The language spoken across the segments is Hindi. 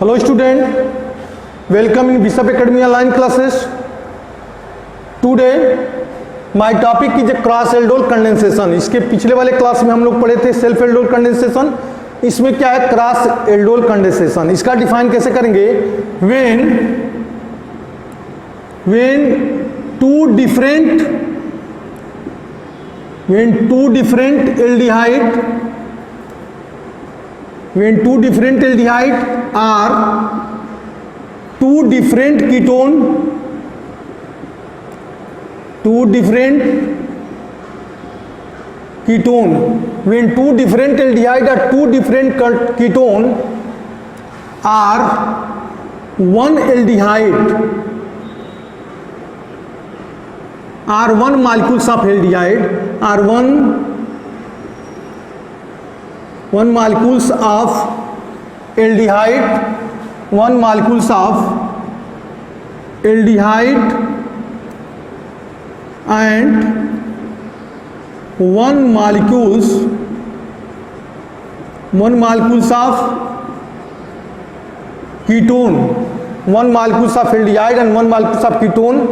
Hello student, welcome in Bishop Academy online classes. Today my topic is a cross aldol condensation. इसके पिछले वाले क्लास में हम लोग पढ़े थे सेल्फ एल्डोल कंडेंसेशन. इसमें क्या है क्रॉस एल्डोल कंडेंसेशन. इसका डिफाइन कैसे करेंगे? when two different aldehyde are two different ketone when two different aldehyde are two different ketone are one aldehyde are one molecules of aldehyde are one molecules of aldehyde and one molecules of ketone. One molecules of aldehyde and one molecules of ketone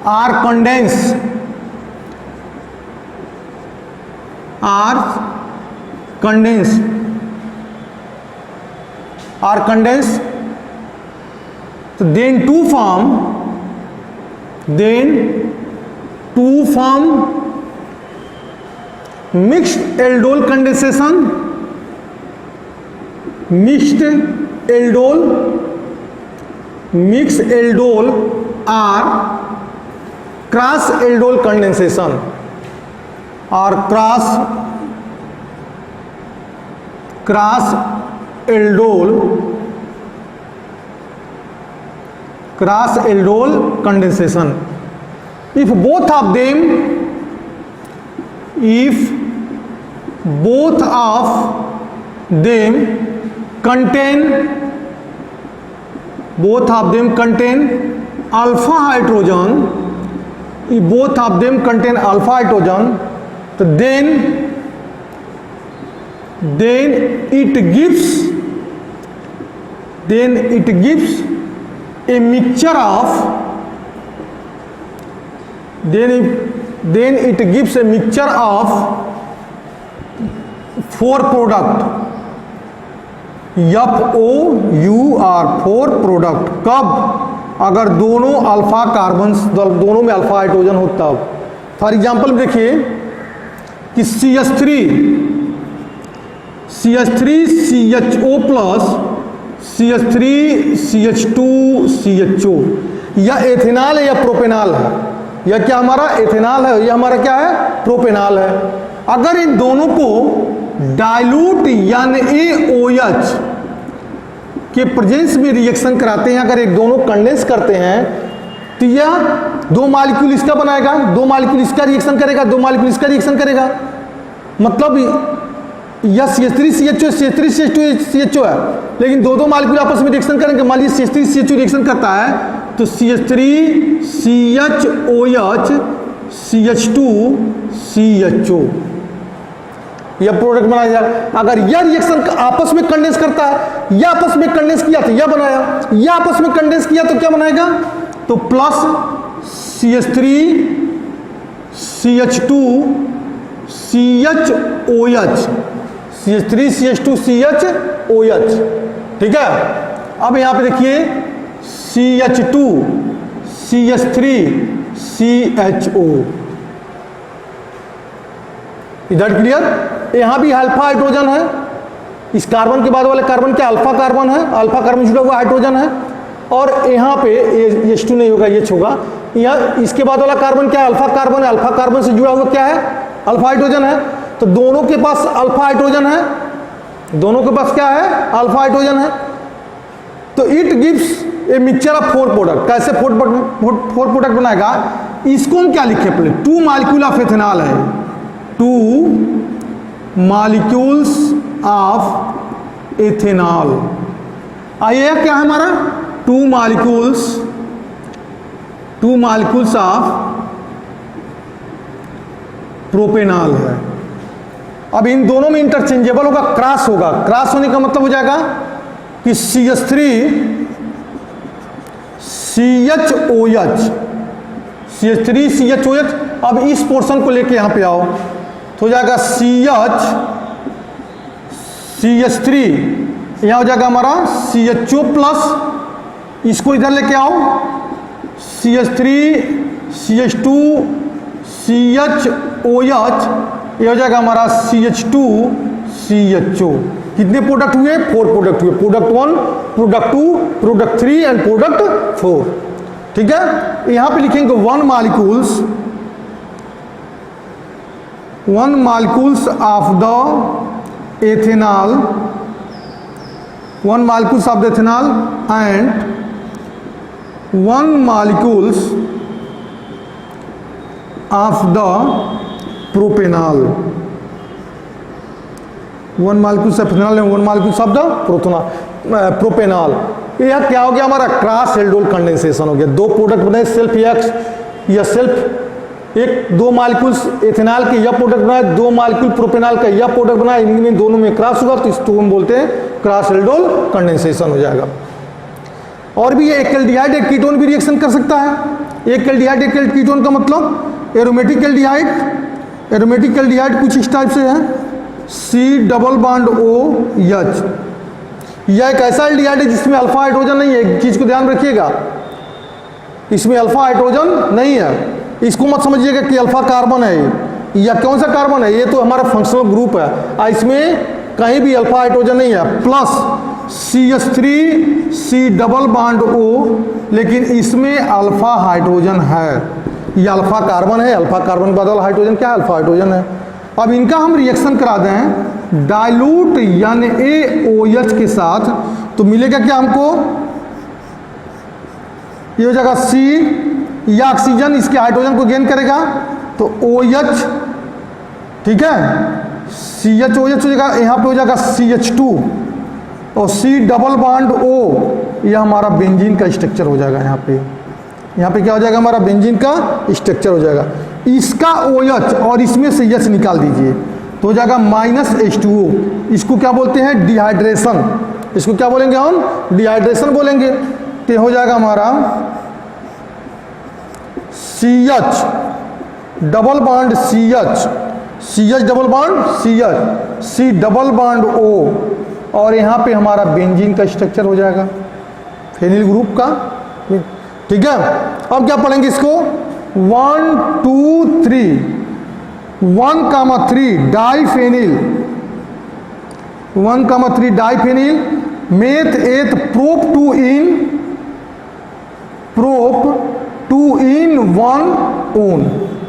are condensed then two form mixed aldol condensation. Mixed aldol are cross aldol condensation or cross aldol condensation. If both of them contain alpha hydrogen, so then it gives a mixture of four product FOUR, four product. कब? अगर दोनों अल्फा कार्बन दोनों में अल्फा हाइड्रोजन हो तब. फॉर एग्जांपल देखिए कि CH3CHO प्लस CH3CH2CHO या एथेनॉल है या प्रोपेनॉल है. यह क्या हमारा एथेनॉल है, यह हमारा क्या है प्रोपेनॉल है. अगर इन दोनों को डाइल्यूट यानी AOH के प्रेजेंस में रिएक्शन कराते हैं, अगर एक दोनों कंडेंस करते हैं तो यह दो मॉलिक्यूल इसका बनाएगा, दो मॉलिक्यूल इसका रिएक्शन करेगा, दो मॉलिक्यूल इसका रिएक्शन करेगा. मतलब यह CH3CHO है, लेकिन दो मॉलिक्यूल आपस में रिएक्शन करेंगे. मान लीजिए CH3CHO रिएक्शन करता है तो CH3CHOH CH2CHO यह प्रोडक्ट बनाया जाए. अगर यह रिएक्शन आपस में कंडेंस करता है, यह आपस में कंडेंस किया तो यह बनाया, यह आपस में कंडेंस किया तो क्या बनाएगा? तो प्लस CH3CH2CHOH. ठीक है. अब यहां पे देखिए CH2CH3CHO. इधर क्लियर? यहां भी अल्फा हाइड्रोजन है. इस कार्बन के बाद वाले कार्बन क्या अल्फा कार्बन है, अल्फा कार्बन जुड़ा हुआ हाइड्रोजन है. और यहाँ पे H2 नहीं होगा, H होगा. यह इसके बाद वाला कार्बन क्या अल्फा कार्बन है, अल्फा कार्बन से जुड़ा हुआ क्या है अल्फा हाइड्रोजन है. तो दोनों के पास अल्फा हाइड्रोजन है, दोनों के पास क्या है अल्फा हाइड्रोजन है. तो it gives a mixture of four product. कैसे फोर प्रोडक्ट बनाएगा? इसको हम क्या लिखे पहले? टू मॉलिक्यूल ऑफ एथेनॉल है, टू मॉलिक्यूल्स ऑफ एथेनॉल. आइए क्या है हमारा टू मॉलिक्यूल्स ऑफ प्रोपेनॉल है. अब इन दोनों में इंटरचेंजेबल होगा, क्रॉस होगा. क्रॉस होने का मतलब हो जाएगा कि CH3CHOH। अब इस पोर्शन को लेके यहां पे आओ तो हो जाएगा CH3, यहां हो जाएगा हमारा CHO प्लस, इसको इधर लेके आओ CH3 CH2 CHOH, ये हो जाएगा हमारा CH2 CHO। कितने प्रोडक्ट हुए? 4 प्रोडक्ट हुए, product 1, product 2, product 3 and product 4। ठीक है, यहां पे लिखेंगे 1 molecules of the ethanol, 1 molecules of the ethanol and 1 molecules of the propanol, 1 molecules of ethanol and 1 molecules of the propanol। यह क्या हो गया? हमारा क्रॉस एल्डोल कंडेंसेशन हो गया। 2 प्रोडक्ट बने, सेल्फ एक्स या सेल्फ एक 2 मालिक्यूल्स एथेनॉल के यह प्रोडक्ट बनाए, 2 मालिक्यूल प्रोपेनॉल का यह प्रोडक्ट बनाए, इनमें दोनों में क्रॉस हुआ तो इसको हम बोलते हैं क्रॉस एल्डोल कंडेंसेशन हो जाएगा। और भी ये एल्डिहाइड एक कीटोन भी रिएक्शन कर सकता है। एक एल्डिहाइड एक कीटोन का मतलब एरोमेटिक एल्डिहाइड। एरोमेटिक एल्डिहाइड कुछ इस टाइप से है, C+OH। यह एक ऐसा एल्डिहाइड है जिसमें अल्फा हाइड्रोजन नहीं है। एक चीज को ध्यान रखिएगा, इसमें अल्फा हाइड्रोजन नहीं है। इसको मत समझिएगा कि अल्फा कार्बन है या कौन सा कार्बन है, ये तो हमारा फंक्शनल ग्रुप है, इसमें कहीं भी अल्फा हाइड्रोजन नहीं है। प्लस CH3C+O, लेकिन इसमें अल्फा हाइड्रोजन है। ये अल्फा कार्बन है, अल्फा कार्बन के बाद हाइड्रोजन क्या है? अल्फा हाइड्रोजन है। अब इनका हम रिएक्शन करा दें डाइल्यूट NaOH के साथ, तो मिलेगा क्या हमको? ये हो जाएगा C, या ऑक्सीजन इसके हाइड्रोजन को गेन करेगा तो OH, ठीक है, CHOH हो जाएगा, यहाँ पे हो जाएगा CH2 और C+O, यह हमारा बेंजीन का स्ट्रक्चर हो जाएगा। यहाँ पे क्या हो जाएगा? हमारा बेंजीन का स्ट्रक्चर हो जाएगा। इसका OH और इसमें से H निकाल दीजिए तो हो जाएगा -H2O। इसको क्या बोलते हैं? डिहाइड्रेशन। इसको क्या बोलेंगे हम? डिहाइड्रेशन बोलेंगे। तो हो जाएगा हमारा CH double bond CH, CH double bond CH, C+O, और यहाँ पे हमारा बेंजीन का स्ट्रक्चर हो जाएगा फेनिल ग्रुप का। ठीक है, अब क्या पढ़ेंगे इसको? 1 2 3 1,3 diphenyl, 1,3 diphenyl meth eth prop 2 in 1 one.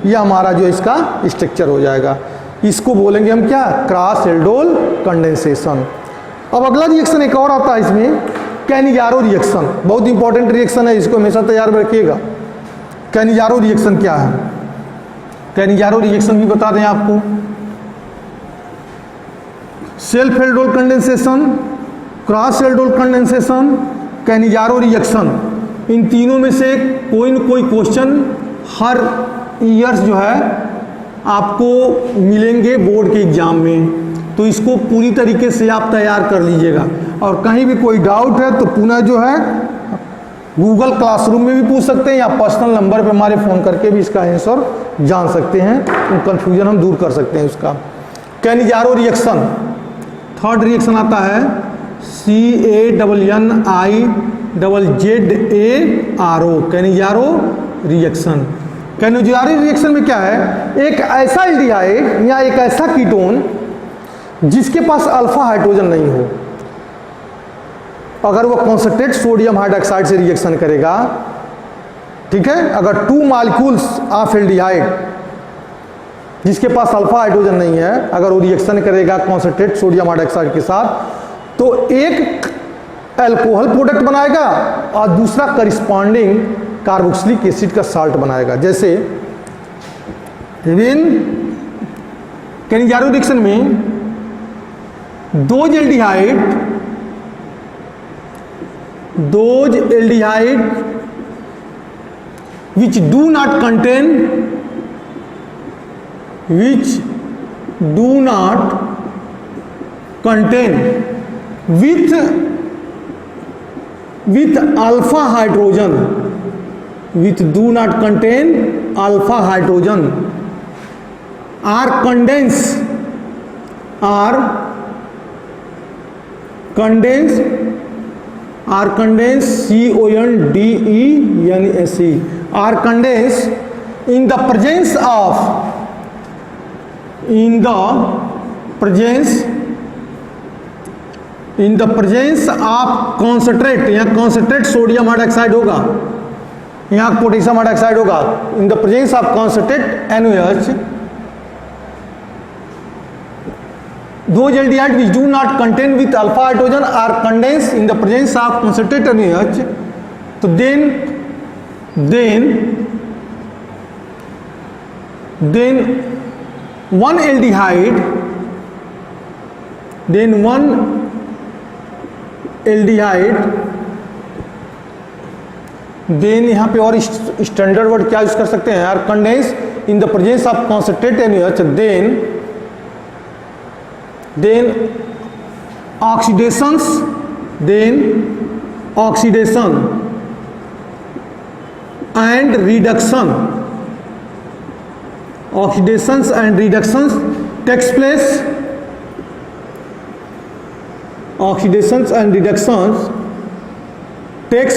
यह हमारा जो इसका स्ट्रक्चर हो जाएगा। इसको बोलेंगे हम क्या? Cross aldol condensation. अब अगला रिएक्शन एक और आता है इसमें, कैनिजारो रिएक्शन। बहुत इंपॉर्टेंट रिएक्शन है, इसको हमेशा तैयार में रखिएगा। कैनिजारो रिएक्शन क्या है? कैनिजारो रिएक्शन भी बता दें आपको। Self aldol condensation, cross aldol condensation, Cannizzaro reaction, इन तीनों में से कोई न कोई क्वेश्चन हर ईयर्स जो है आपको मिलेंगे बोर्ड के एग्जाम में, तो इसको पूरी तरीके से आप तैयार कर लीजिएगा। और कहीं भी कोई डाउट है तो पुनः जो है गूगल क्लासरूम में भी पूछ सकते हैं या पर्सनल नंबर पे हमारे फ़ोन करके भी इसका आंसर जान सकते हैं, तो कन्फ्यूजन हम दूर कर सकते हैं उसका। कैनिजारो रिएक्शन, थर्ड रिएक्शन आता है CANNIZZARO, Cannizzaro reaction. Cannizzaro reaction में क्या है? एक ऐसा एल्डिहाइड या एक ऐसा कीटोन जिसके पास अल्फा हाइड्रोजन नहीं हो, अगर वो कॉन्सेंट्रेट सोडियम हाइड्रोक्साइड से रिएक्शन करेगा, ठीक है, अगर 2 मॉलिक्यूल्स ऑफ एल्डिहाइड जिसके पास अल्फा हाइड्रोजन नहीं है, अगर वो रिएक्शन करेगा कॉन्सेंट्रेट सोडियम हाइड्रोक्साइड के साथ, तो एक अल्कोहल प्रोडक्ट बनाएगा और दूसरा करिस्पॉन्डिंग कार्बोक्सिलिक एसिड का साल्ट बनाएगा। जैसे विन कैनिजारो रिएक्शन में those aldehyde which do not contain with with alpha hydrogen, with do not contain alpha hydrogen, are condensed CONDENSE, are condensed in the presence of concentrate, यहाँ concentrate सोडियम हाइड्रोक्साइड होगा, यहाँ पोटेशियम हाइड्रोक्साइड होगा, in the presence of concentrate NaOH, those aldehydes which do not contain with alpha hydrogen are condensed in the presence of concentrate NaOH. तो then one aldehyde, then यहाँ पे और स्टैंडर्ड वर्ड क्या यूज कर सकते हैं यार, condense in the presence of concentrate NaOH, then oxidation and reductions takes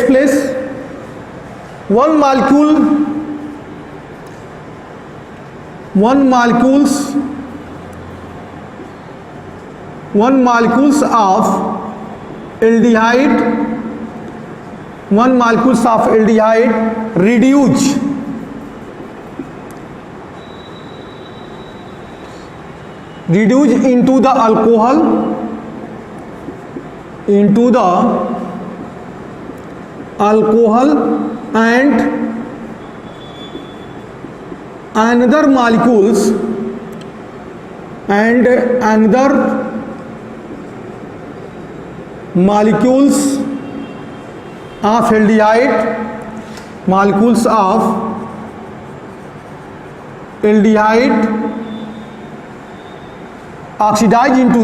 place. One molecules of aldehyde reduce into the alcohol, and another molecules of aldehyde oxidize into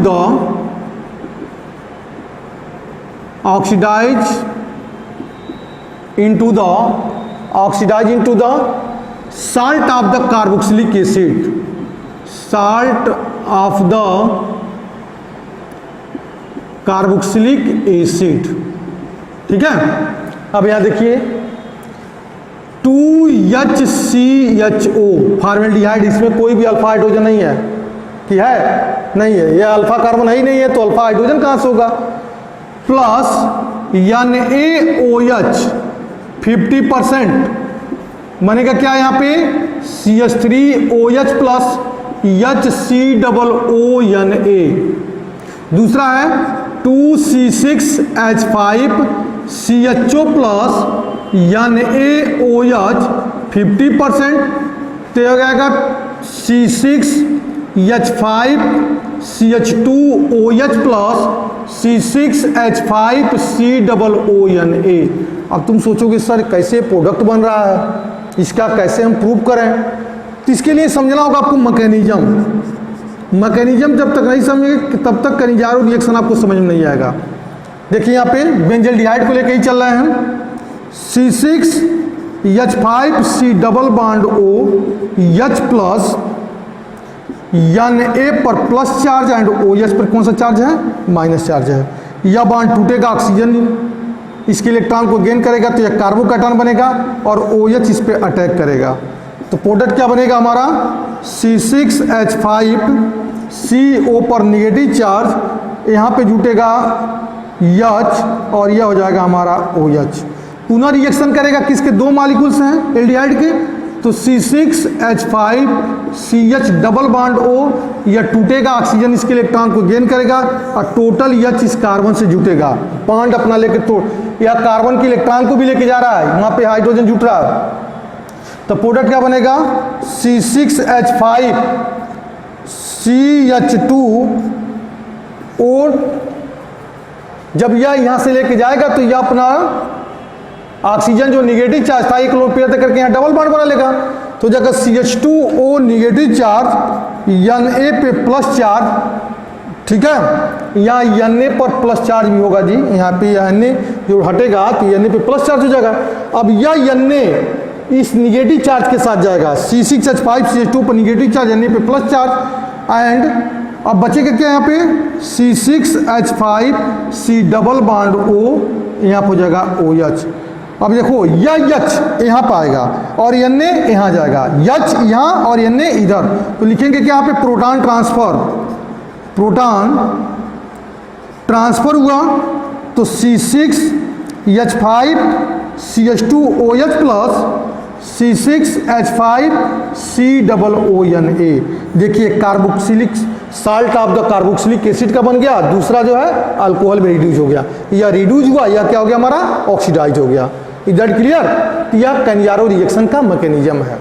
the salt of the carboxylic acid, ठीक है। अब यहां देखिए 2HCHO फॉर्मेल्डिहाइड, इसमें कोई भी अल्फा हाइड्रोजन नहीं है, कि है नहीं है, ये अल्फा कार्बन है ही नहीं है, तो अल्फा हाइड्रोजन कहां से होगा, प्लस NaOH 50% बनेगा क्या यहाँ पे CH3OH प्लस HCOONA। दूसरा है 2C6H5CHO प्लस NaOH 50%, तो हो जाएगा C6H5CH2OH प्लस C6H5COONA। अब तुम सोचोगे सर कैसे प्रोडक्ट बन रहा है, इसका कैसे हम प्रूव करें, तो इसके लिए समझना होगा आपको मैकेनिज्म जब तक नहीं समझेंगे तब तक कनिजारो रिएक्शन आपको समझ में नहीं आएगा। देखिए यहाँ पे बेंजल्डिहाइड को लेकर ही चल रहे हैं हम, C6H5C double bond O H plus Na पर प्लस चार्ज एंड OH पर कौन सा चार्ज है, माइनस चार्ज है। यह बॉन्ड टूटेगा, ऑक्सीजन इसके इलेक्ट्रॉन को गेन करेगा तो यह कार्बोकैटायन बनेगा और OH इस पे अटैक करेगा, तो प्रोडक्ट क्या बनेगा हमारा C6H5CO पर नेगेटिव चार्ज, यहाँ पे जुटेगा H और यह हो जाएगा हमारा OH। पुनः रिएक्शन करेगा किसके, दो मॉलिक्यूल्स हैं एल्डिहाइड के, तो C6H5CH डबल बॉन्ड O, यह टूटेगा, ऑक्सीजन इसके इलेक्ट्रॉन को गेन करेगा और टोटल H इस कार्बन से जुटेगा, बॉन्ड अपना लेके तोड़, यह कार्बन के इलेक्ट्रॉन को भी लेके जा रहा है, वहाँ पे हाइड्रोजन जुट रहा है, तो प्रोडक्ट क्या बनेगा C6H5CH2O। जब यह यहाँ से लेके जाएगा तो यह अपना ऑक्सीजन जो निगेटिव चार्ज था 1 लोड पेयर करके यहाँ डबल बॉन्ड बना लेगा, तो जगह CH2O निगेटिव चार्ज Na पे प्लस चार्ज, ठीक है, यहाँ Na पर प्लस चार्ज भी होगा जी, यहाँ पे Na जो हटेगा तो Na पे प्लस चार्ज हो जाएगा। अब यह Na इस निगेटिव चार्ज के साथ जाएगा, C6H5CH2 पर निगेटिव चार्ज, Na पे प्लस चार्ज, एंड अब बचेगा क्या यहाँ पे C6H5C डबल बॉन्ड O, यहाँ पर हो जाएगा OH। अब देखो यह H यहाँ पर आएगा और Na यहाँ जाएगा, H यहाँ और Na इधर, तो लिखेंगे क्या यहाँ पे प्रोटॉन ट्रांसफर, प्रोटॉन ट्रांसफर हुआ तो C6H5CH2OH प्लस C6H5COONA। देखिए carboxylic salt of the carboxylic acid का बन गया, दूसरा जो है अल्कोहल में रिड्यूस हो गया, यह रिड्यूस हुआ, यह क्या हो गया हमारा ऑक्सीडाइज हो गया। Is that clear? यह कैनियारो रिएक्शन का मैकेनिज्म है।